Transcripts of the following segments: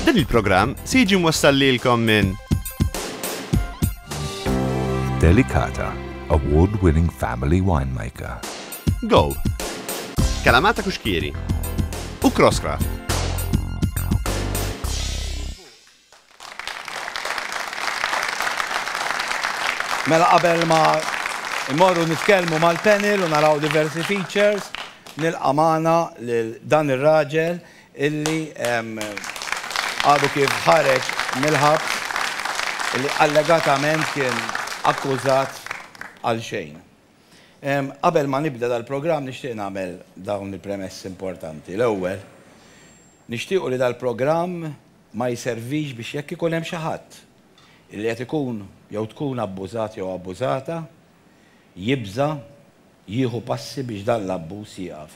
Dan il-programm se jiġi mwassal lilkom minn Delicata, award-winning family winemaker. Go, Kalamata Kuxkieri u Crosscraft. Mela qabel ma immorru nitkellmu mal-panel u naraw diversi features, nilqa' magħna lil dan ir-raġel illi għadu kif ħareġ mill-ħabs illi allegatament kien akkużat għal xejn. Qabel ma nibda dal-programm nixtieq nagħmel dawn il-premessi importanti. L-ewwel, nixtiequ li dal-programm ma jservix biex jekk ikun hemm xi ħadd illi qed ikun jew tkun abbużat jew abbużata, jibża jieħu passi biex dan l-abbuż jieqaf.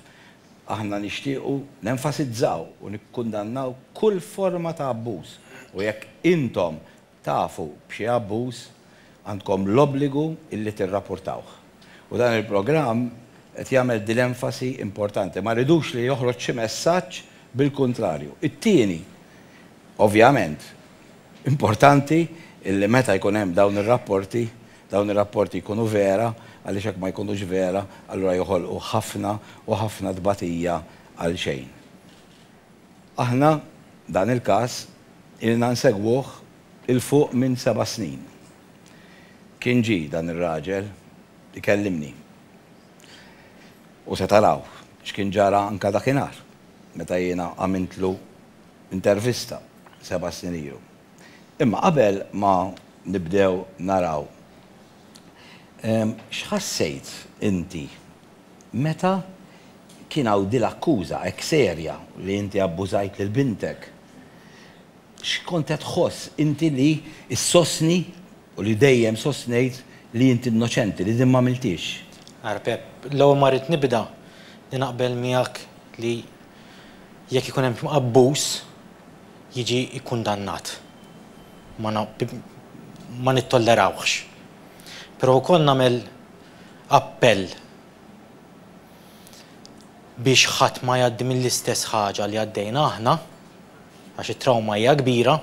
Aħna nixtiequ nenfasizzaw u nikkundannaw kull forma ta' abbuż. U jekk intom tafu b'xi abbuż, għandkom l-obbligu illi tirrapportawh. U dan il-programm qed jagħmel din l-enfasi importanti. Ma rridux li joħroġ xi messaġġ bil-kontrarju. It-tieni, ovvjament, importanti illi meta jkun hemm dawn ir-rapporti jkunu vera, għaliex hekk ma jkunux vera, allura joħolqu ħafna tbatija għal xejn. Aħna dan il-każ ilna nsegwuh il-fuq minn 7 snin. Kien ġie dan ir-raġel ikellimni. U se taraw x'kien ġara anke dakinhar meta jiena għamiltlu intervista 7 snin ilu. Imma qabel ma nibdew naraw, x'ħassejt inti meta kien hawn din l-akkuża hekk serja li inti abbużajt lil bintek? X'kont qed tħoss inti li issostni u li dejjem sostnejt li inti innoċenti li din ma għamiltix? Pep, l-ewwel ma rrid nibda li naqbel miegħek li jekk ikun hemm abbuż jiġi ikkundannat. Ma nittollerawx. Però wkoll nagħmel appell biex ħadd ma jgħaddi mill-istess ħaġa li għaddejna aħna, għax it-trawma hija kbira,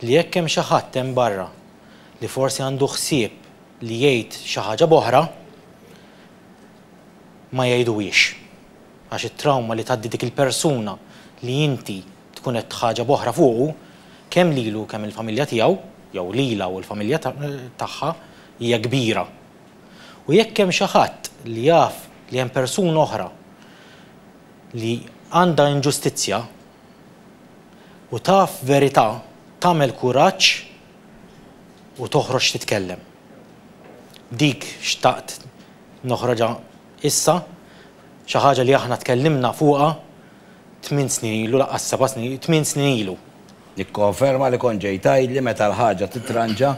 li jekk hemm xi ħadd hemm barra li forsi għandu ħsieb li jgħid xi ħaġa b'oħra ma jgħidulix. Għax it-trawma li tgħaddi dik il-persuna li inti tkun qed ħaġa b'oħra fuqu, kemm lilu kemm il-familja tiegħu, jew lilha u l-familja tagħha hija kbira. U jekk hemm xi ħadd li jaf li hemm persuna oħra li għandha inġustizzja u taf verità, tagħmel kuraġġ u toħroġ titkellem. Dik xtaqt noħroġa issa xi ħaġa li aħna tkellimna fuqha 8 snin ilu, laqqas 7 snin, 8 snin ilu. Nikkonferma li kont ġej tgħidli meta l-ħaġa titranġa,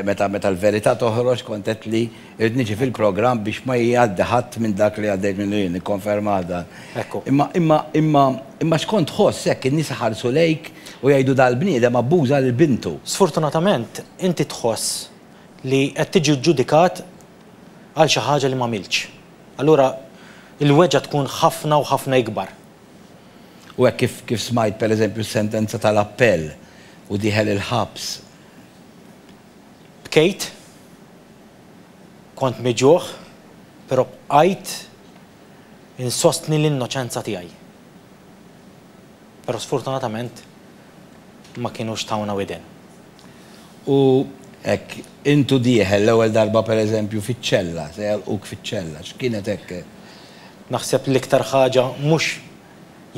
meta l-verità toħroġ kont qed li irid niġi fil-programm biex ma jgħaddi ħadd minn dak li għaddejt minnu jien, nikkonferma dan. Imma x'kont tħoss hekk in-nies ħarsu lejk u jgħidu dal-bniedem abbuża lil bintu. Sfortunatament inti tħoss li qed tiġi ġġudikat għal xi ħaġa li m'għamiltx. Allura il-weġġa tkun ħafna u ħafna ikbar. U hekk kif smajt pereżempju s-sentenza tal-appell u diħel il-ħabs. Bkejt, kont miġuħ, però bqajt insostni l-innoċenza tiegħi. Però sfortunatament ma kienux tawna widen. U hekk intu dieħel l-ewwel darba pereżempju fiċ-ċella, se jgħalquk fiċ-ċella, x'kienet hekk? Naħseb l-iktar ħaġa mhux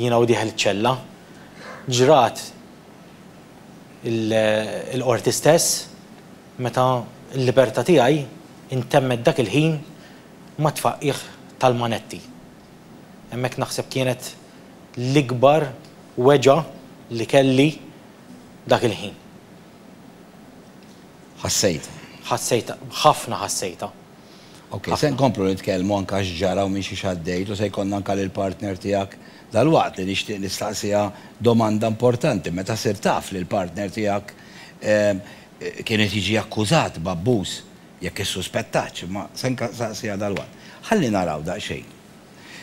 jiena u dieħel ċella, ġrat il-qorti stess meta l-libertà tiegħi intemmet dak il-ħin ma tfaqqih tal-manetti. Hemmhekk naħseb kienet l-ikbar weġa li kelli dak il-ħin. Ħassejta. Ħassejta, ħafna ħassejta. Ok, se nkomplu nitkellmu anke x'ġara u minn xi xaddejt u se jkollna anke lill-partner tiegħek dal-waqt li nixtieq nistaqsija domanda importanti meta sir taf li l-partner tiegħek kienet jiġi akkużat b'abbuż jekk issuspettax, ma se nistaqsija dal-waqt. Ħalli naraw daqsxejn.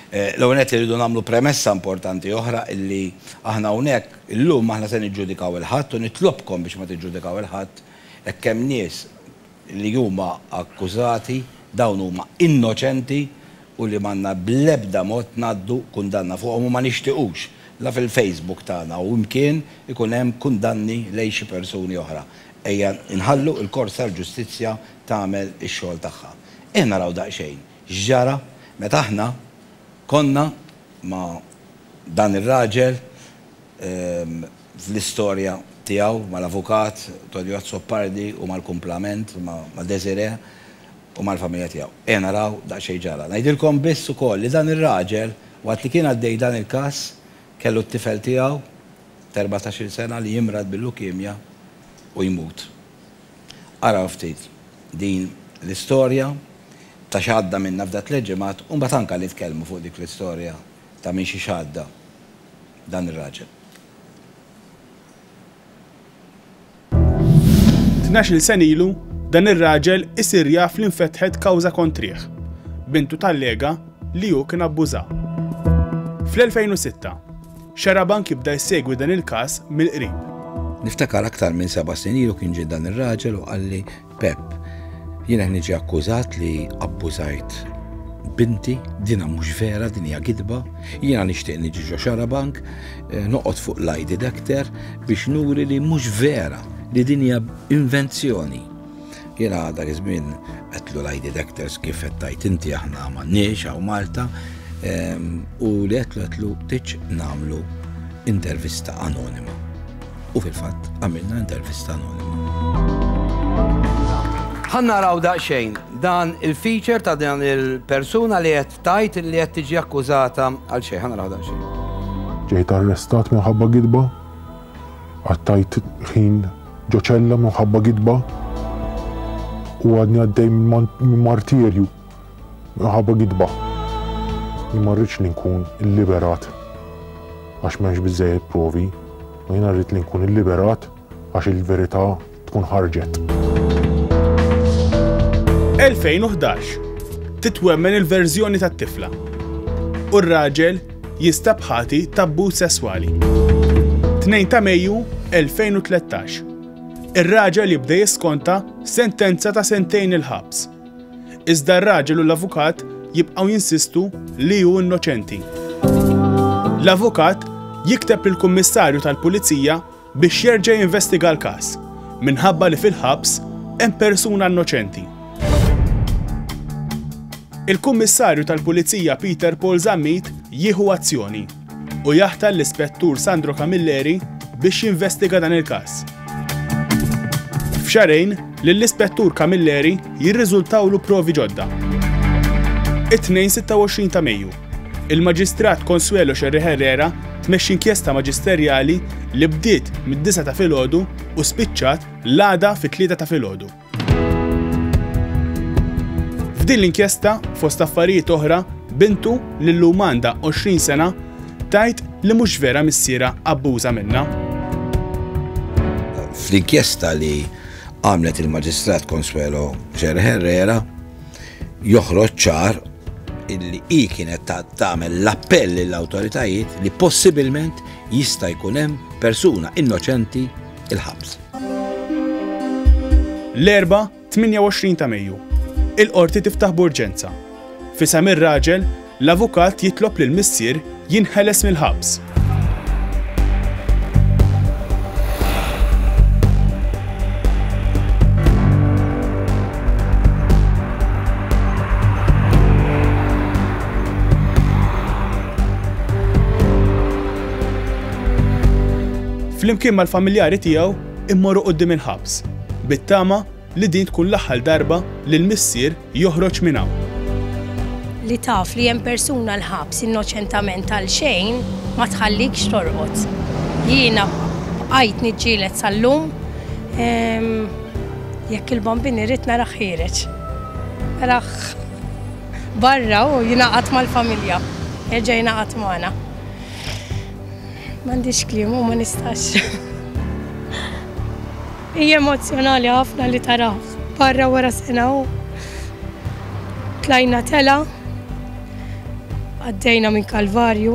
L-għonet irridu nagħmlu premessa importanti oħra illi aħna hawnhekk illum aħna se niġġudikaw il-ħadd u nitlobkom biex ma tiġġudikaw il-ħadd hekk hemm nies li huma akkużati dawn huma innoċenti u li m'għandna bl-ebda mod ngħaddu kundanna fuqhom u ma nixtiequx la fil-Facebook tagħna u imkien ikun hemm kundanni lejn xi persuni oħra. Ejja nħallu l-Kors tal-Ġustizzja tagħmel ix-xogħol tagħha. Naraw daqsxejn x'ġara meta aħna konna ma' dan ir-raġel fl-istorja tiegħu mal-avukat Tonio Azzopardi u mal-kumplament ma' Desiree u mal-familja tiegħu. Naraw daqsxejn ġara. Ngħidilkom biss ukoll li dan ir-raġel waqt li kien għaddej dan il-każ kellu t-tifel tiegħu 14-il sena li jimrad bil-lukemja u jmut. Araw ftit din l-istorja ta' xadda minna f'da 3 ġimgħat u mbagħad anke li tkellmu fuq dik l-istorja ta' min xi xadda dan ir-raġel. 12 sen ilu dan ir-raġel isir jaf li nfetħet kawża kontrih. Bintu tal-lega li hu kien abbuża. Fl-2006 Xarabank jibda jsegwi dan il-każ mill-qrib. Niftakar aktar minn 7 snin ilu kien ġie dan ir-raġel u qalli Pep, jiena niġi akkużat li abbużajt binti, dina mhux vera, din hija kidba, jiena nixtieq niġi ġo Xarabank, noqgħod fuq lie detector biex nuri li mhux vera, li din hija invenzjoni. Jiena dak iż-żmien qedlu lie detectors kif qed tajt inti aħna m'għandniex hawn Malta, u li qedlu tiġ nagħmlu intervista anonima. U fil-fatt għamilna intervista anonima. Ħanna raw daqsxejn dan il-feature ta' dan il-persuna li qed tajt li qed tiġi akkużata għal xejn, ħanna raw daqsxejn. Ġejt arrestat minħabba gidba, għattajt ħin ġo ċella minħabba gidba u għadni għaddej minn martirju minħabba gidba. Ma rridx li nkun illiberat għax m'hemmx biżżejjed provi, u jiena rrid li nkun illiberat għax il-verità tkun ħarġet. 2011 titwemmen il-verżjoni tat-tifla u r-raġel jistab ħati ta' abbuż sesswali. 2 ta' Mejju 2013 ir-raġel jibda jiskonta sentenza ta' 2 snin il-ħabs. Iżda r-raġel u l-avukat jibqgħu jinsistu li hu innoċenti. L-avukat jikteb lill-Kummissarju tal-Pulizija biex jerġa' jinvestiga l-każ minħabba li fil-ħabs hemm persuna innoċenti. Il-Kummissarju tal-Pulizija Peter Paul Zammit jieħu azzjoni u jaħtar l-Ispettur Sandro Camilleri biex jinvestiga dan il-każ. F'xarejn lill-Ispettur Camilleri jirriżultawlu provi ġodda. It-tnejn 26 ta' Mejju, il-Maġistrat Consuelo Xerri Herrera tmexxi inkjesta maġisterjali li bdiet mid-9 ta' filgħodu u spiċċat l-għada fit-3 ta' filgħodu. F'din l-inkjesta, fost affarijiet oħra, bintu lil Amanda 20 sena tajt li mhux vera missiera abbuża minnha. Fl-inkjesta li għamlet il-Maġistrat Consuelo Xerri Herrera joħroġ ċar illi hi kienet tagħmel l-appell lill-awtoritajiet li possibilment jista' jkun hemm persuna innoċenti il-ħabs. L-erba' 28 ta' Mejju. Il-qorti tiftaħ b'urġenza. Fisem ir-raġel, l-avukat jitlob lil missier jinħeles mill-ħabs. Flimkien mal-familjari tiegħu immorru quddiem il-ħabs, bit-tama li din tkun l-aħħar darba li l-missier joħroġ minn hawn. Li taf li hemm persuna l-ħabs innoċentament għal xejn ma tħallikx torqod. Jiena bqajt niġġieled sal-lum jekk il-bambin irid nara ħireġ. Raħ barra u jingħaqad mal-familja, jerġa' jingħaqad magħna. M'għandix kliem u ma nistax. Hija emozjonali ħafna li tara barra wara sena u tlajna tela għaddejna minn Kalvarju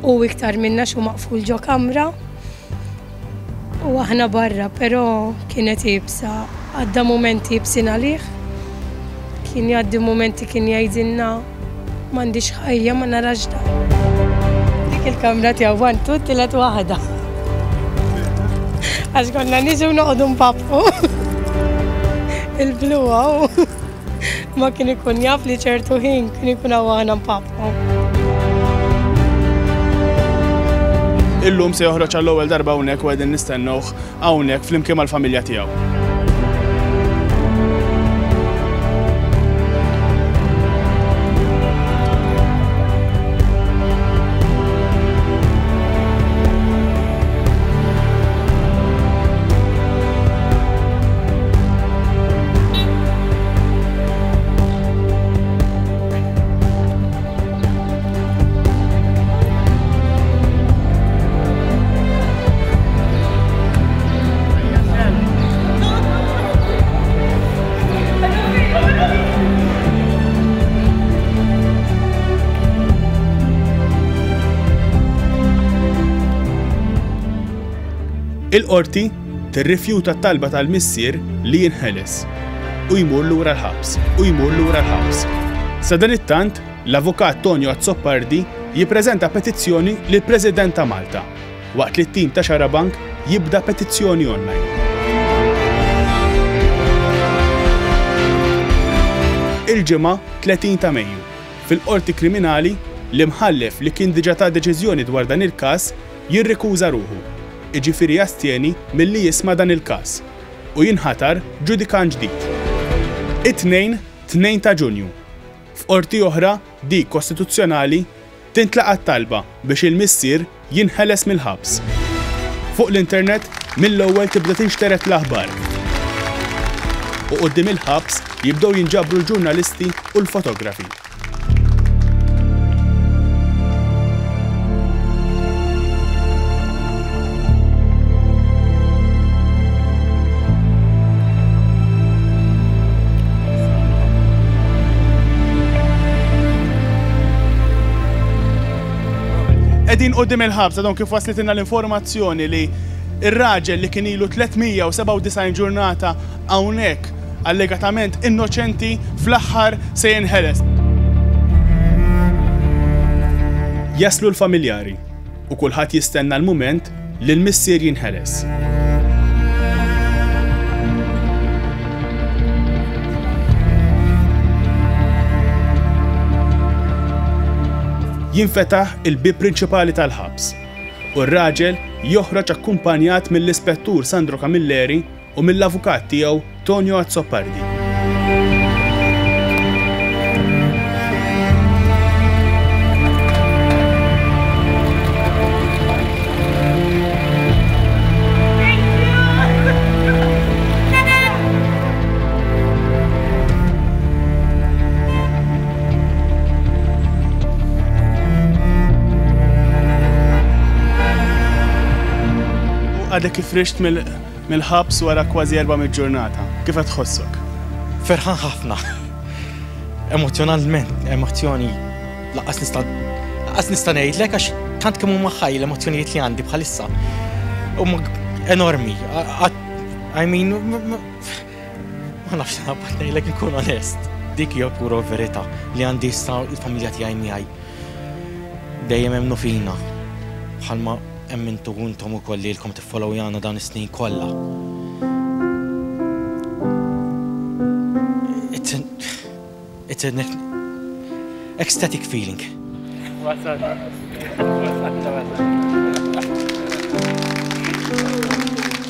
u iktar minna xu maqful ġo kamra u aħna barra, pero kienet jibsa, għadda momenti jibsin għalih, kien jgħaddi momenti kien jgħidilna m'għandix ħajja ma narax da. Dik il-kamra tiegħu għantu tilet waħda. Għax konna niġu noqogħdu mpappu. Il-bluwa u ma kien ikun jaf li ċertu ħin kien ikun għana mpappu. Illum se joħroġ għall-ewwel darba hawnhekk u qegħdin nistennuh hawnhekk flimkien mal-familja tiegħu. Il-qorti tirrifjuta t-talba tal-missier li jinħeles u jmur lura l-ħabs. Sa dan it-tant, l-avukat Tonio Azzoppardi jippreżenta petizzjoni lill President ta' Malta, waqt li t-tim ta' Xarabank jibda petizzjoni online. Il-ġimgħa 30 ta' Mejju, fil-qorti kriminali l-imħallef li kien diġà ta' deċiżjoni dwar dan il-każ jirrikuża ruħu. Iġifieri jastjeni milli jisma' dan il-każ u jinħatar ġudikan ġdid. It-tnejn 2 ta' Ġunju. F'qorti oħra, dik kostituzzjonali, tintlaqa' talba biex il-missier jinħeles mill-ħabs. Fuq l-internet mill-ewwel tibda tinxteret l-aħbar. U quddiem il-ħabs jibdew jinġabru l-ġurnalisti u l-fotografi. Qegħdin quddiem il-ħabs għadhom kif waslitilna l-informazzjoni li ir-raġel li kien ilu 397 ġurnata hawnhekk allegatament innoċenti fl-aħħar se jinħeles. Jaslu l-familjari u kulħadd jistenna l-mument li l-missier jinħeles. Jinfetaħ il-bib prinċipali tal-ħabs u r-raġel joħroġ akkumpanjat mill-ispettur Sandro Camilleri u mill-avukat tiegħu Tonio Azzoppardi. Għadek kif rixt mill-ħabs wara kważi 400 ġurnata. Kif qed tħossok? Ferħan ħafna. Emozjonalment, emozzjoni laqas nista' ngħidlek għax tant kemm huma ħaj l-emozzjonijiet li għandi bħalissa. Huma enormi. I mean, ma nafx nabgħat ngħidlek inkun onest. Dik hija pura verità li għandi issa l-familja tiegħi miegħi. Dejjem hemmnu fina. Bħalma emmintu intom ukoll li lkom tiffollowjana dan is-snin kollha. It's an ecstatic feeling.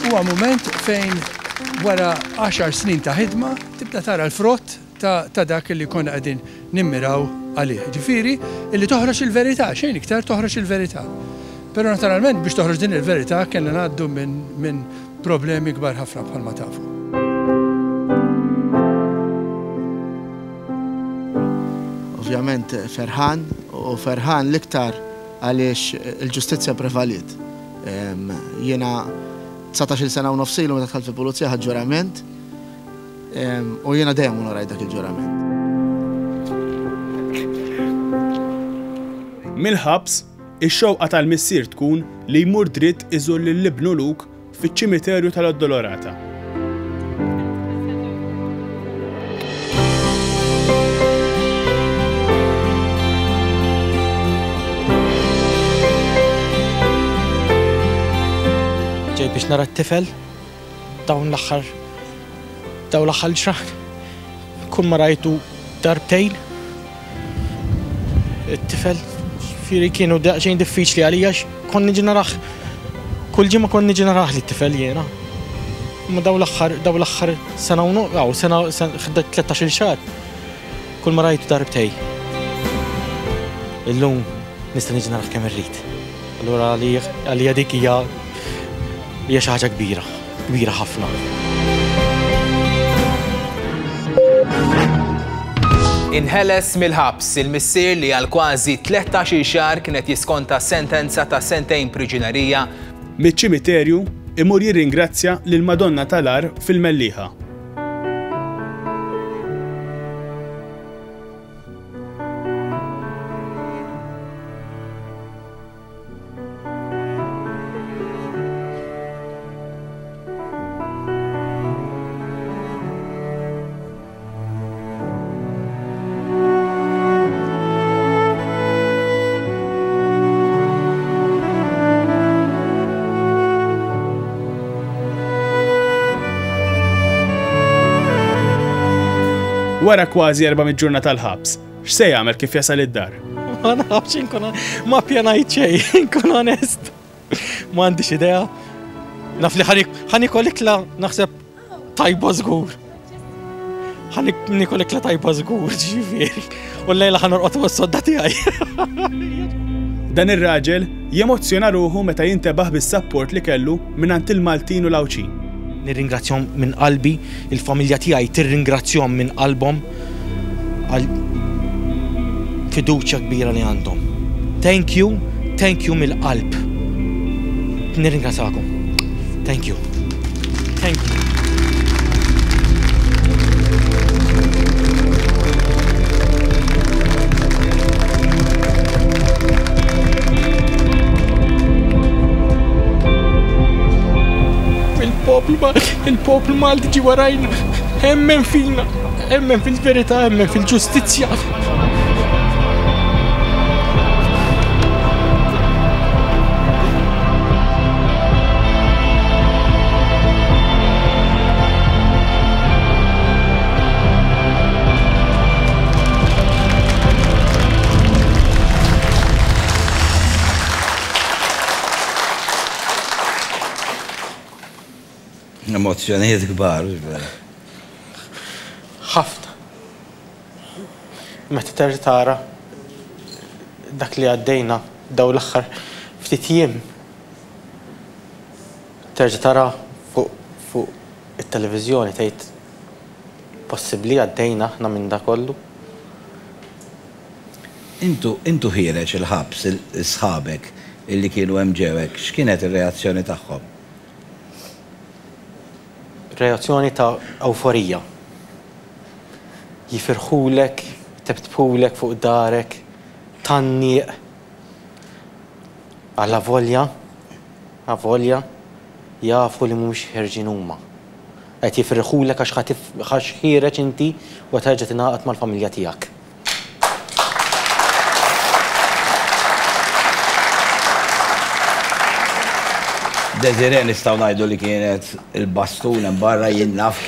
Huwa mument fejn wara 10 snin ta' ħidma tibda tara l-frott ta' dak li konna qegħdin nimmiraw għalih. Ġifieri illi toħroġ il-verità, xejn iktar toħroġ il-verità. Pero naturalment biex toħroġ din il-verità kellna ngħaddu minn problemi kbar ħafna bħalma tafu. Ovvjament ferħan u ferħan l-iktar għaliex il-ġustizzja prevaliet. Jiena 19 sena u nofsilu meta dħalt fil-pulizija ħadd ġurament u jiena dejjem wara dak il-ġurament. Mill-ħabs, ix-xewqa tal-missier tkun li jmur dritt iżur lill-ibnu Luke fiċ-ċimiterju tal-Addolorata. ġej biex nara t-tifel dawn l-aħħar ġraħ. Kull ma rajtu darbtejn. It-tifel firri kienu daqsxejn diffiċli għalija konni niġi naraħ. Kull ġimgħa konni niġi naraħ li t-tifel jiena. Imma daw l-aħħar sena u sena 13-il xahar. Kull ma rajtu darbtejn. Illum nista' niġi naraħ kemm irrid. Allura għalija dik hija xi ħaġa kbira ħafna. Inħeles mill-ħabs il-missier li għal kważi 13-il xahar kienet jiskonta sentenza ta' 2 snin priġunerija. Miċ-ċimiterju imur jirringrazzja lil Madonna tal-Ar fil-Mellieħa. Wara kważi 400 ġurnata tal-ħabs, x'se jagħmel kif jasal id-dar? Ma nafx inkun ma pjanajt xejn, inkun onest. M'għandix idea. Naf li ħanikol ikla naħseb tajba żgur. Ħanikol ikla tajba żgur, ġifieri. U llejla ħanorqod was-sodda tiegħi. Dan ir-raġel jemozzjona ruħu meta jintebaħ bis-sapport li kellu mingħand il-Maltin u l-Awċin. Nirringrazzjahom minn qalbi, il-familja tiegħi tirringrazzjahom minn qalbhom għal fiduċja kbira li għandhom. Thank you mill-qalb. Nirringrazzakom. Thank you. Il-poplu Malti ġi warajna, hemmen fina, hemmen fil-verità, hemmen fil-ġustizzja. Emozzjonijiet kbar. Ħafna. Meta terġa' tara dak li għaddejna daw l-aħħar ftit jiem. Terġa' tara fuq it-televiżjoni tgħid possibbli għaddejna aħna minn dak kollu. Intu ħireġ il-ħabs sħabek illi kienu hemm ġewek, x'kienet ir-reazzjoni tagħhom? Reazzjoni ta' euforija. Jifirħulek, tebtbulek fuq darek, tanniq. Għalla volja, jafu li mhumiex ħerġin huma. Qed jifirħulek għax ħireġ inti u terġa' tingħaqad mal-familja tiegħek. Desiree nistgħu ngħidu li kienet il-bastun hemm barra jien naf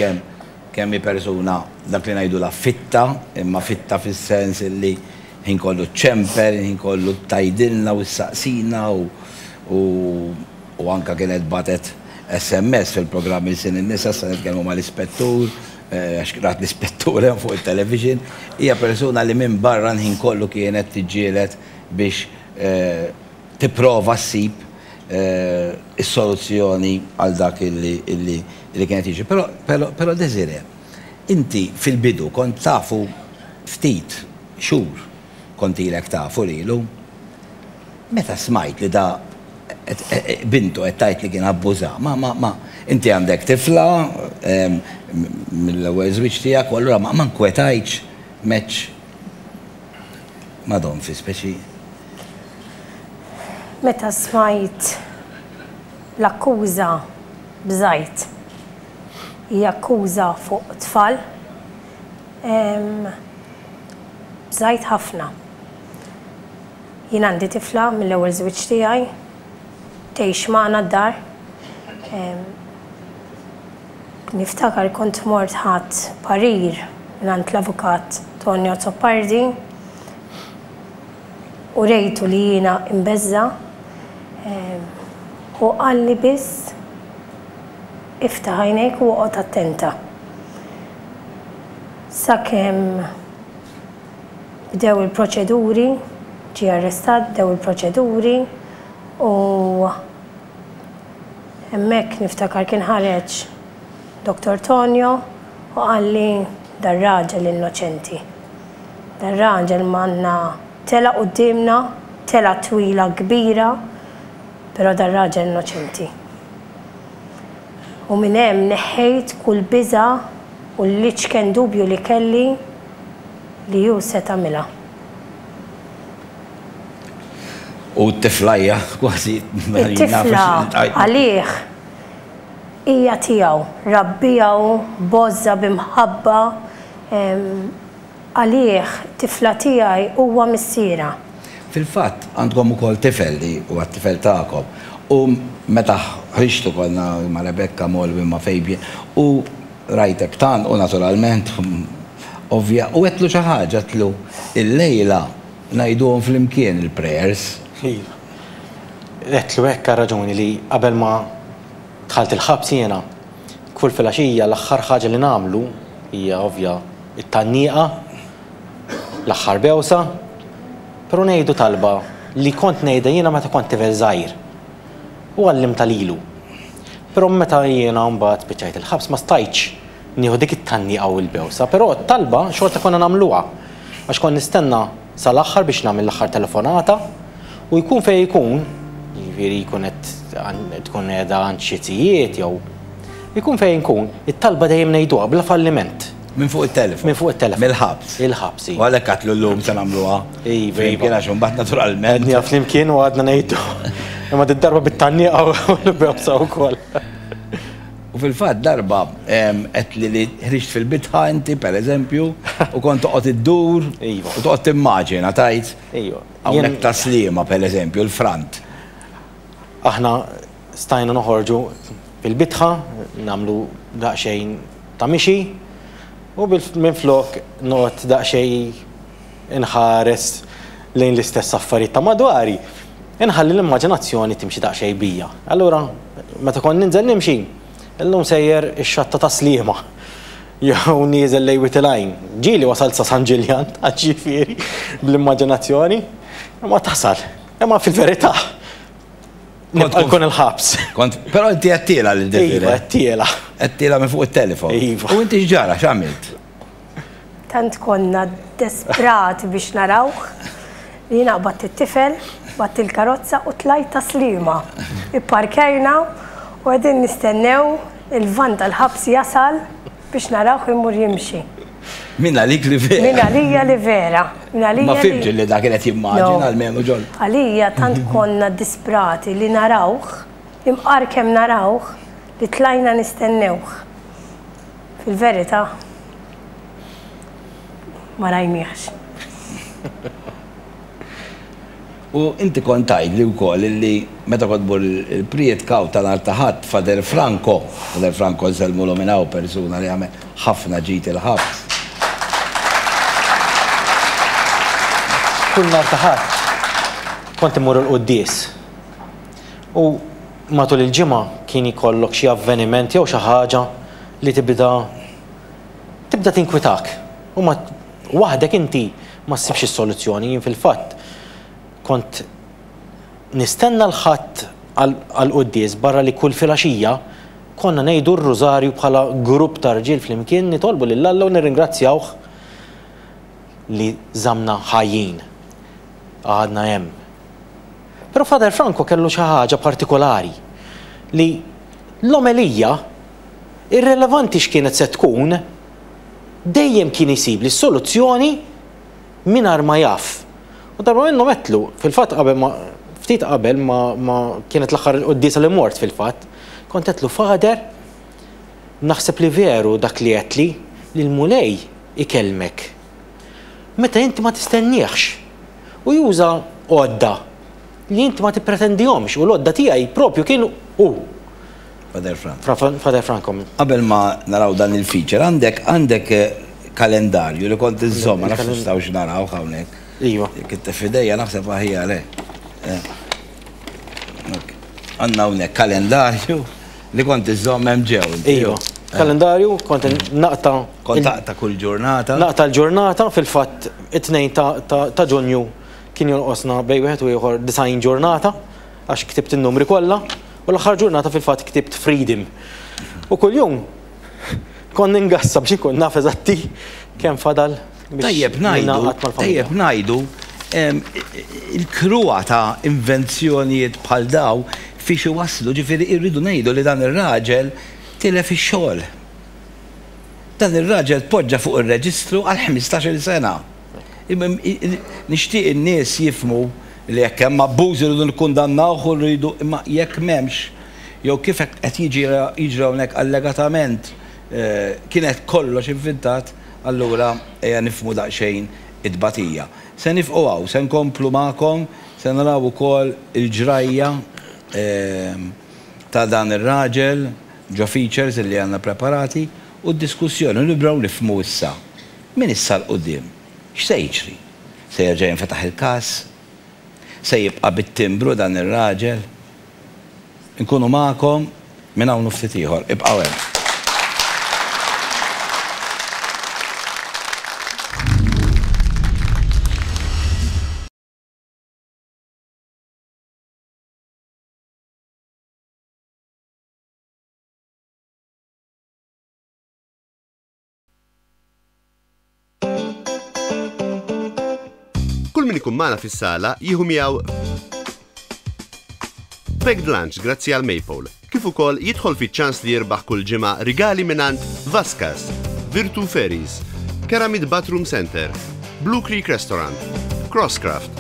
kemm persuna dak li ngħidu la fitta, imma fitta fis-sens illi ħin kollu ċemper, ħin kollu tajdilna u s-saqsina u anka kienet batet SMS fil-programm il-sin in-nisa sa nitkellmu mal-ispettur, għax rat l-ispettur hemm fuq it-television, hija persuna li minn barra ħin kollu kienet tiġġieled biex tipprova ssib is-soluzzjoni għal dak illi kienet jiġi. Però Desiree, inti fil-bidu kont tafu ftit xhur kontilek tafu lilu. Meta smajt li da bintu qed tgħid li kien abbuża, ma inti għandek tifla mill-ewwel żwieġ tiegħek u allura ma nkwetajtx meċ madon fi speċi. Meta smajt l-akkuża b'żajt hija akkuża fuq tfal b'żajt ħafna. Jien għandi tifla mill-ewwel żwieġ tiegħi tgħix magħna d-dar. Niftakar kont mort ħadd parir mingħand l-avukat Tonio Zoppardi u rejtu li jiena imbeżza u qal li biss iftaħ għajnejk u oqgħod attenta. Sakemm bdew il-proċeduri, ġie arrestat, bdew il-proċeduri u hemmhekk niftakar kien ħareġ Dr. Tonio u qal li dar raġel innoċenti. Dar raġel manna tela qudiemna, tela twila kbira, però dar raġel innoċenti. U minn hemm neħħejt kull biża u l-liġ kien dubju li kelli li hu se tagħmilha. U t-tiflajja kważi. It-tifla għalih hija tiegħu, rabbijaw, bożza bimħabba, għalih tifla tiegħi huwa missiera. Fil-fatt għandkom ukoll tifel li huwa t-tifel tagħkom. U meta ħriġtu konna ma' Rebecca Molwi ma' Fabian u rajtek tan u naturalment ovvja u għetlu xi ħaġa għetlu il-lejla ngħiduhom flimkien il-prayers. Għetlu hekk raġuni li qabel ma dħalt il-ħabs jiena kull filgħaxija l-aħħar ħaġa li nagħmlu hija ovvja it-tannieqa l-aħħar bewsa, però ngħidu talba li kont ngħidha jiena meta kont tifel żgħir. U għallimta lilu. Però meta jiena mbagħad spiċċajt il-ħabs ma stajtx nieħu dik it-tannieqa u l-bewsa, però talba xorta konna nagħmluha għax kont nistenna sal-aħħar biex nagħmel l-aħħar telefonata u jkun fejn jkun, jiġifieri jkun qed tkun qiegħda anċiżijiet jew jkun fejn jkun, it-talba dejjem ngħiduha bla falliment. Minn fuq it-telefon. Minn fuq it-telefon. Mill-ħabs. Il-ħabs. U għalhekk għatlu llum se nagħmluha. Iva. Kien għax imbagħad naturalment. Nija flimkien u għadna ngħidu. Imma d-darba bit-tannieqa u l-bewsa wkoll. U fil-fatt darba qed li ħriġt fil-bitħa inti pereżempju u kont toqgħod iddur u toqgħod timmaġina tajt. Hawnhekk taslima pereżempju l-frant. Aħna stajna noħorġu fil-bitħa, nagħmlu daqsxejn ta' mixi u minflok noqgħod daqsxejn inħares lejn l-istess affarijiet ta' madwari. Inħalli l-immaġinazzjoni timxi daqsxejn bija. Allura meta kont ninżel nimxi, illum sejjer ix-xatta ta' Sliema. Jew nieżel lejn Witilajn. Ġieli wasalt sa San Ġiljan, ġifieri bl-immaġinazzjoni, ma tasal. Imma fil-verità nkun il-ħabs. Però inti għattiela li d-defiri. Iva, għattiela. Għattiela minn fuq il-telefon. Iva. U inti x'ġara, x'għamilt? Tant konna desperati biex narawh li jiena qbadt it-tifel, qabadt il-karozza u tlajt ta' Sliema. Ipparkejna u qegħdin nistennew il-van tal-ħabs jasal biex narawh imur jimxi. Min għalik li vera. Min għalija li vera. Ma fimġi li da kienet jimmaġina għal-menu ġol. Għalija tant konna disprati li narawh, imqar kemm narawh li tlajna nistennewh. Fil-verità ma rajniex. U inti kontajt li wkoll li meta kodbu il-priet kaw tal-artaħat Fader Franco nżelmulu minn hawn persuna li għamel ħafna ġit il-ħabs. Kull artaħat kont imur l-quddies. U matul il-ġimgħa kien ikollok xi avveniment jew xi ħaġa li tibda tinkwitak. U waħdek inti ma ssibx is-soluzzjoni. Jien fil-fatt kont nistenna l-ħadd għall-quddies barra li kull filgħaxija konna ngħidu r-rużarju bħala grupp ta' rġiel flimkien nitolbu lil Alla u nirringrazzjawh li żamna ħajjin. Għadna hemm. Però Fader Franco kellu xi ħaġa partikolari li l-omelija irrelevanti x'kienet se tkun dejjem kien isib li s-soluzzjoni mingħajr ma jaf. U darba minnhom qedlu fil-fatt qabel ma ftit qabel ma kienet l-aħħar qudiesa li mort fil-fatt, kont qedlu fader naħseb li veru dak li qedli li l-mulej ikellmek. Meta inti ma tistenniex u juża għodda li inti ma tippretendihomx u l-għodda tiegħi propju kienu Father Franco. Qabel ma naraw dan il-feature, għandek kalendarju li kont iżżomm, ma nafx nistgħux naraw hawnhekk. Iva. Kitt fidejja naħseb aħija le. Għandna hawnhekk kalendarju li kont iżżomm hemm ġew. Iva. Kalendarju kont naqta. Kont taqta kull ġurnata. Naqta l-ġurnata fil-fatt it-2 ta' Ġunju kien jonqosna bej wieħed u ieħor 90 ġurnata għax ktibt in-numri kollha u l-aħħar ġurnata fil-fatt ktibt Freedom. U kuljum kont ingassa biex inkun naf eżatti kemm fadal. Tajjeb ngħidu il-krua ta' invenzjonijiet bħal daw fiex iwasslu, ġifieri irridu ngħidu li dan ir-raġel tilef ix-xogħol. Dan ir-raġel tpoġġa fuq ir-reġistru għal 15-il sena. Nixtieq in-nies jifhmu li jekk hemm abbuż irridu nikkundannawh u rridu imma jekk m'hemmx jew kif qed jiġri hawnhekk allegatament kienet kollox inventat, allura ejja nifhmu daqsxejn it-tbatija. Se nifqgħu hawn, se nkomplu magħkom, se naraw ukoll il-ġrajja ta' dan ir-raġel ġo features li għandna preparati u d-diskussjoni nibdew nifhmu issa. Min issa l-qudiem? X'se jiġri? Se jerġa' jinfetaħ il-każ? Se jibqa' bit-timbru dan ir-raġel? Nkunu magħkom minn hawn ftit ieħor, ibqgħu hemm. Kull min ikun magħna fis-sala jieħu miegħu packed lunch grazzi għal Maple, kif ukoll jidħol fiċ-ċans li jirbaħ kull ġimgħa rigali mingħand Vascas, Virtu Ferries, Keramid Bathroom Center, Blue Creek Restaurant, Crosscraft,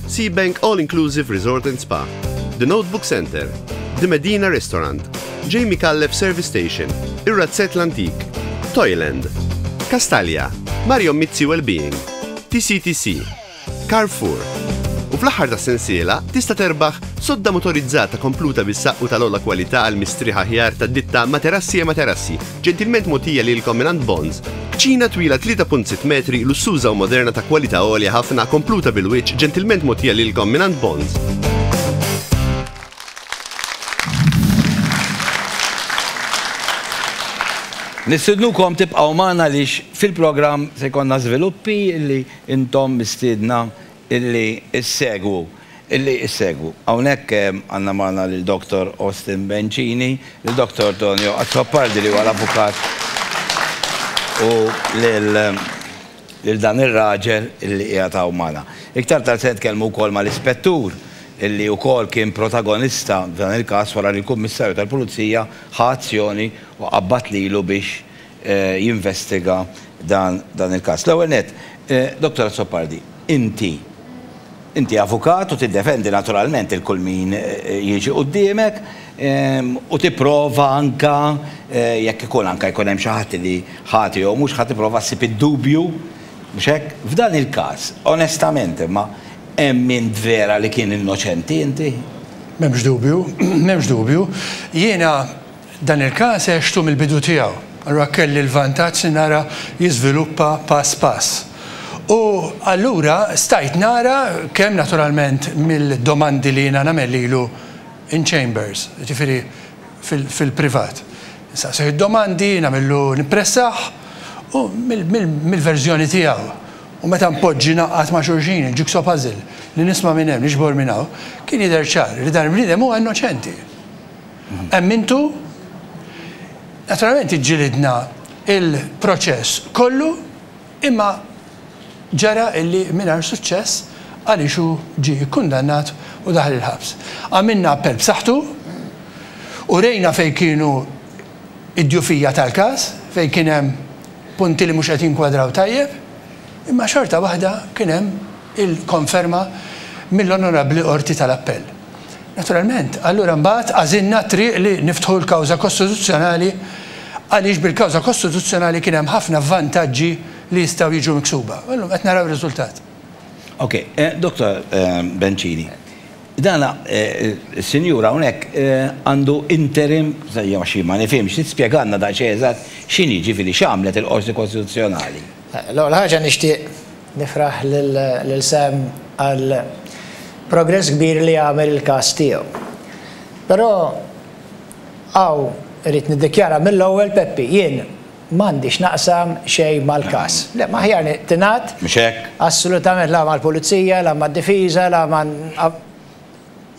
Seabank All-Inclusive Resort and Spa, The Notebook Center, The Medina Restaurant, Jamie Callef Service Station, Ir-Razzett l-Antik, Toyland, Castalja, Mario Mizzi Wellbeing, TCTC, Carrefour. U fl-aħħar ta' sensiela tista' terbaħ sodda motorizzata kompluta bis-saqqu tal-ogħla kwalità għal mistrieħ aħjar tad-ditta Materassi e Materassi, ġentilment mogħtija lilkom mingħand Bonds. Kċina twila 3.6 metri, lussuża u moderna ta' kwalità għolja ħafna kompluta bil-wiċċ, ġentilment mogħtija lilkom mingħand Bonds. Nistidnukom tibqgħu magħna għaliex fil-programm se jkollna żviluppi illi intom mistiedna illi issegwu. Hawnhekk għandna magħna lil-Dr. Austin Bencini, lil-Dr. Tonio Azzopardi li huwa l-avukat u lil dan ir-raġel illi qiegħed hawn magħna. Iktar tal se tkellmu wkoll mal-ispettur illi wkoll kien protagonista f'dan il-każ wara li l-Kummissarju tal-Pulizija ħa azzjoni u qabad lilu biex jinvestiga dan il-każ. L-ewwel nett, Dr. Azzopardi, inti avukat u tiddefendi naturalment il-kull min jiġi quddiemek u tipprova anka jekk ikun anka jkun hemm xi ħadd li ħati jew mhux ħadd tipprova ssib id-dubju mhux hekk. F'dan il-każ, onestament imma hemm min vera li kien innoċenti inti? M'hemmx dubju. Jiena dan il-każ għextu mill-bidu tiegħu. Allura kelli l-vantaġġ nara jiżviluppa pass pass. U allura stajt nara kemm naturalment mill-domandi li jiena nagħmel lilu in chambers, ġifieri fil-privat. Saqsejh id-domandi nagħmillu nippressaħ u mill-verżjoni tiegħu. U meta mpoġġi naqqat ma' xulxin, il-jigsaw puzzle, li nisma' minn hemm, nixbor minn hawn, kien jidher ċar li dan il-bniedem huwa innoċenti. Emmintu, naturalment iġġilidna il-proċess kollu, imma ġara illi mingħajr suċċess għaliex hu ġie kkundannat u daħal il-ħabs. Għamilna appell b'saħħtu u rejna fejn kienu id-djufija tal-każ, fejn kien hemm punti li mhux qed jinkwadraw tajjeb, imma xorta waħda kien hemm il-konferma mill-Onorabbli Qorti tal-Appell. Naturalment, allura mbagħad għażilna triq li niftħu l-kawża kostituzzjonali għaliex bil-kawża kostituzzjonali kien hemm ħafna vantaġġi li jistgħu jiġu miksuba. Allum qed naraw riżultat. Ok, Dr. Bencini, dana s-sinjura hawnhekk għandu interim, xi ma nifhimx, tispjegalna da xi eżatt x'inhi ġifieri x'għamlet il-Qorti Kostituzzjonali. L-ewwel ħaġa nixtieq nifraħ lil Sam għal progress kbir li għamel il-każ tiegħu. Però rrid niddikjara mill-ewwel Peppi, jien m'għandix naqsam xejn mal-każ. Le ma ħjar tingħad. Mhux hekk. Assolutament la mal-Pulizija, la mad-Difiża, la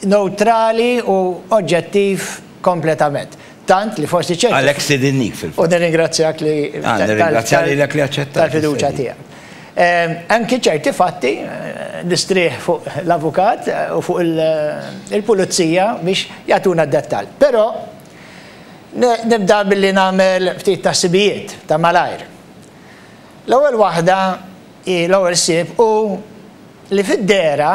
neutrali u oġġettiv kompletament. Tant li forsi ċerti. Għalhekk sidinnik fil-fatt. U nirringrazzjak li tal-fiduċja tiegħek. Anki ċerti fatti nistrieħ fuq l-avukat u fuq il-pulizija biex jagħtuna d-dettall. Però nibda billi nagħmel ftit taħsibijiet ta' malajr. L-ewwel waħda, l-ewwel sieb u li fid-dera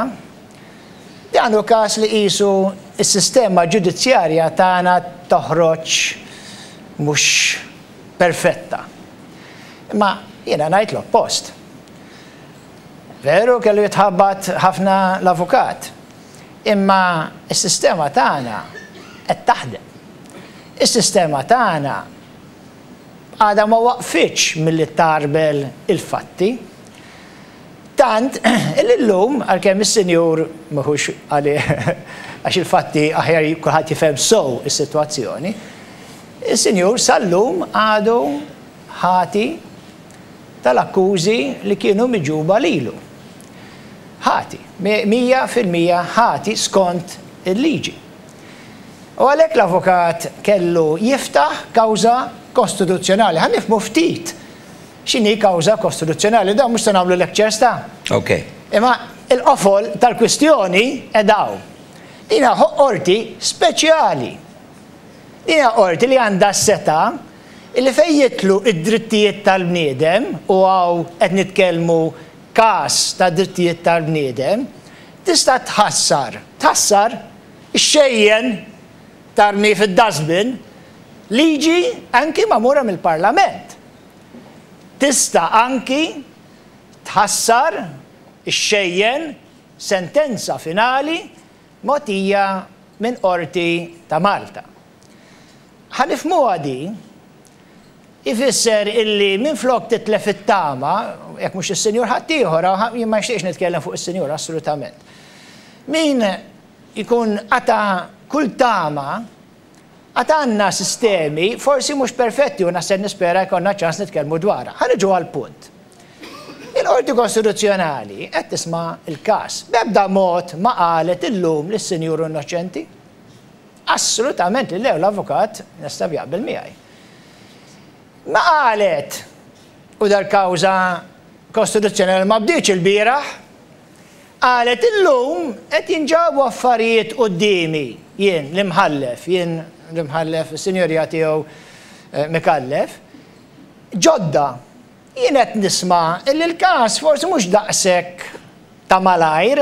dan hu każ li qisu s-sistema ġudizzjarja tagħna toħroġ mhux perfetta. Imma jiena ngħid l-oppost. Veru kellu jitħabbat ħafna l-avukat, imma s-sistema tagħna qed taħdem. Is-sistema tagħna għadha ma waqfitx milli tarbel il-fatti. Tant illum għalkemm is-sinjur mhux għax il-fatti aħjar kulħadd jifhem sew is-sitwazzjoni, is-sinjur sal-lum għadu ħati tal-akkużi li kienu miġuba lilu. Ħati, 100% ħati skont il-liġi. U għalhekk l-avukat kellu jiftaħ kawża kostituzzjonali. Ħan nifhmu ftit x'inhi kawża kostituzzjonali, dan mhux se nagħmlu lectures ta'. Ok. Imma l-qofol tal-kwistjoni edaw. Dina qorti speċjali. Dina qorti li għandha seta' illi fejn jitlu id-drittijiet tal-bniedem u għaw qed nitkellmu każ ta' drittijiet tal-bniedem, tista' tħassar ix-xejjen tarmi fid-dustbin liġi anki magħmura mill-Parlament. Tista' anki tħassar ix-xejjen sentenza finali mogħtija minn qorti ta' Malta. Ħanifhmuha din ifisser illi minn flok titlef it-tama, jekk mhux is-senjur ħadd ieħor, jien ma nixtieqx nitkellem fuq is-senjur assolutament. Min ikun ata kull tama, għandna sistemi, forsi mhux perfetti u naħseb nispera jkollna ċans nitkellmu dwarha. Ħaniġu għall-punt. Il-Qorti Kostituzzjonali qed tisma' il-każ. B'ebda mod ma qalet illum lis-senjur innoċenti. Assolutament li lew l-avukat nista' jaqbel miegħi. Ma qalet u dal-kawża kostituzzjonali ma bdietx il-bieraħ, qalet illum qed jinġabu affarijiet qudiemi jien l-imħallef, is-sinjorija tiegħu Mikallef, ġodda. Jien qed nisma' li l-każ forsi mhux daqshekk ta' malajr.